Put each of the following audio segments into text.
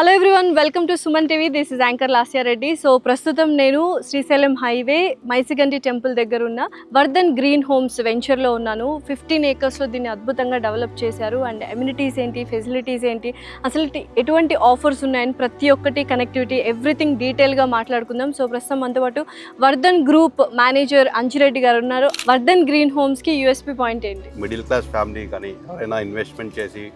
Hello everyone, welcome to Suman TV. This is anchor Lasya Reddy. So ప్రస్తుతం నేను Srisailam highway Maisigandi temple దగ్గర ఉన్న వర్ధన్ గ్రీన్ హోమ్స్ వెంచర్లో ఉన్నాను. 15 ఏకర్స్లో దీన్ని అద్భుతంగా డెవలప్ చేశారు. అండ్ ఎమ్యూనిటీస్ ఏంటి, ఫెసిలిటీస్ ఏంటి, అసలు ఎటువంటి ఆఫర్స్ ఉన్నాయని ప్రతి ఒక్కటి, కనెక్టివిటీ, ఎవ్రీథింగ్ డీటెయిల్గా మాట్లాడుకుందాం. సో ప్రస్తుతం మనతో పాటు వర్ధన్ గ్రూప్ మేనేజర్ అంజిరెడ్డి గారు ఉన్నారు. వర్ధన్ గ్రీన్ హోమ్స్కి యూఎస్పీ పాయింట్ ఏంటి? మిడిల్ క్లాస్ ఫ్యామిలీ కానీ ఎవరైనా ఇన్వెస్ట్మెంట్ చేసి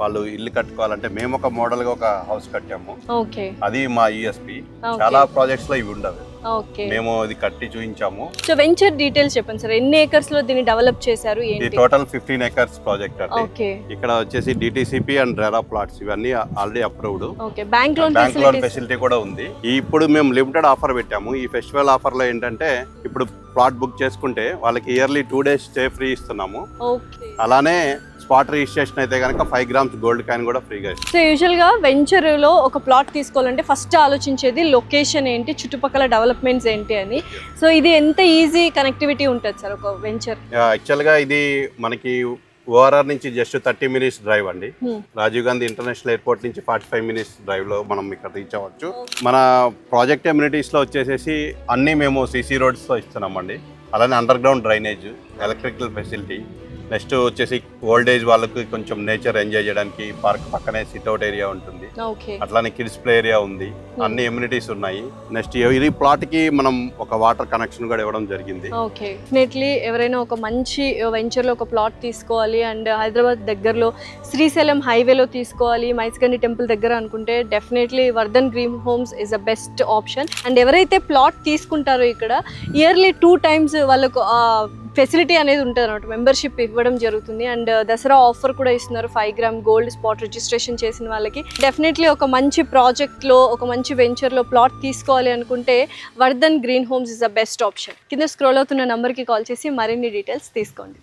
వాళ్ళు ఇల్లు కట్టుకోవాలంటే మేము ఒక మోడల్ గా ఒక హౌస్ కట్టాము. ఓకే, అది మా యూఎస్పీ. చాలా ప్రాజెక్ట్స్ లో ఇవి ఉండవు. ఓకే, మేము ఇది కట్టి చూపించాము. సో వెంచర్ డీటెయిల్స్ చెప్పండి సార్. ఎన్ని ఏకర్స్ లో దీన్ని డెవలప్ చేశారు? ఇది టోటల్ 15 ఏకర్స్ ప్రాజెక్ట్ అండి. ఓకే, ఇక్కడ వచ్చేసి డిటిసిపి అండ్ రెరా ప్లాట్స్ ఇవన్నీ already approved. Okay, bank loan facility కూడా ఉంది. ఇప్పుడు మేము లిమిటెడ్ ఆఫర్ పెట్టాము. ఈ ఫెస్టివల్ ఆఫర్ లో ఏంటంటే ఇప్పుడు ప్లాట్ బుక్ చేసుకుంటే వాళ్ళకి ఇయర్లీ 2 days స్టే ఫ్రీ ఇస్తున్నాము. ఓకే, అలానే స్పాట్ రిజిస్ట్రేషన్ అయితే కనుక 5 grams గోల్డ్ కాయిన్ కూడా ఫ్రీగా ఇస్తాం. సో యూజువల్ గా వెంచర్ లో ఒక ప్లాట్ తీసుకోవాలంటే ఫస్ట్ ఆలోచించేది లొకేషన్ ఏంటి, చుట్టుపక్కల డెవలప్మెంట్స్ ఏంటి అని. సో ఇది ఎంత ఈజీ కనెక్టివిటీ ఉంటుంది సార్ ఒక వెంచర్? యాక్చువల్ గా ఇది మనకి ఓఆర్ఆర్ నుంచి జస్ట్ 30 minutes డ్రైవ్ అండి. రాజీవ్ గాంధీ ఇంటర్నేషనల్ ఎయిర్పోర్ట్ నుంచి 45 minutes డ్రైవ్ లో మనం ఇక్కడ రీచ్ అవ్వచ్చు. మన ప్రాజెక్ట్ ఎమ్యూనిటీస్ లో వచ్చేసేసి అన్ని మేము సిసి రోడ్స్ తో ఇస్తున్నామండి. అలానే under ground drainage, electrical facility, next వచ్చేసి ఓల్డ్ ఏజ్ వాళ్ళకి కొంచెం నేచర్ ఎంజాయ్ చేయడానికి పార్క్ పక్కనే సిట్అవుట్ ఏరియా ఉంటుంది. అట్లానే కిడ్స్ ప్లే ఏరియా ఉంది. అన్ని ఎమ్యూనిటీస్ ఉన్నాయి. నెక్స్ట్ ఈ ప్లాట్ కి మనం ఒక వాటర్ కనెక్షన్ కూడా ఇవ్వడం జరిగింది. ఓకే, డెఫినెట్లీ ఎవరైనా ఒక మంచి వెంచర్ లో ఒక ప్లాట్ తీసుకోవాలి అండ్ హైదరాబాద్ దగ్గరలో శ్రీశైలం హైవేలో తీసుకోవాలి, మైసిగండి టెంపుల్ దగ్గర అనుకుంటే definitely Vardhan green homes is the best option. And ఎవరైతే ప్లాట్ తీసుకుంటారో ఇక్కడ ఇయర్లీ 2 times వాళ్ళకు ఫెసిలిటీ అనేది ఉంటుంది అనమాట, మెంబర్షిప్ ఇవ్వడం జరుగుతుంది. అండ్ దసరా ఆఫర్ కూడా ఇస్తున్నారు. 5 gram గోల్డ్ స్పాట్ రిజిస్ట్రేషన్ చేసిన వాళ్ళకి డెఫినెట్లీ ఒక మంచి ప్రాజెక్ట్లో, ఒక మంచి వెంచర్లో ప్లాట్ తీసుకోవాలి అనుకుంటే Vardhan green homes is the best option. కింద స్క్రోల్ అవుతున్న నంబర్కి కాల్ చేసి మరిన్ని డీటెయిల్స్ తీసుకోండి.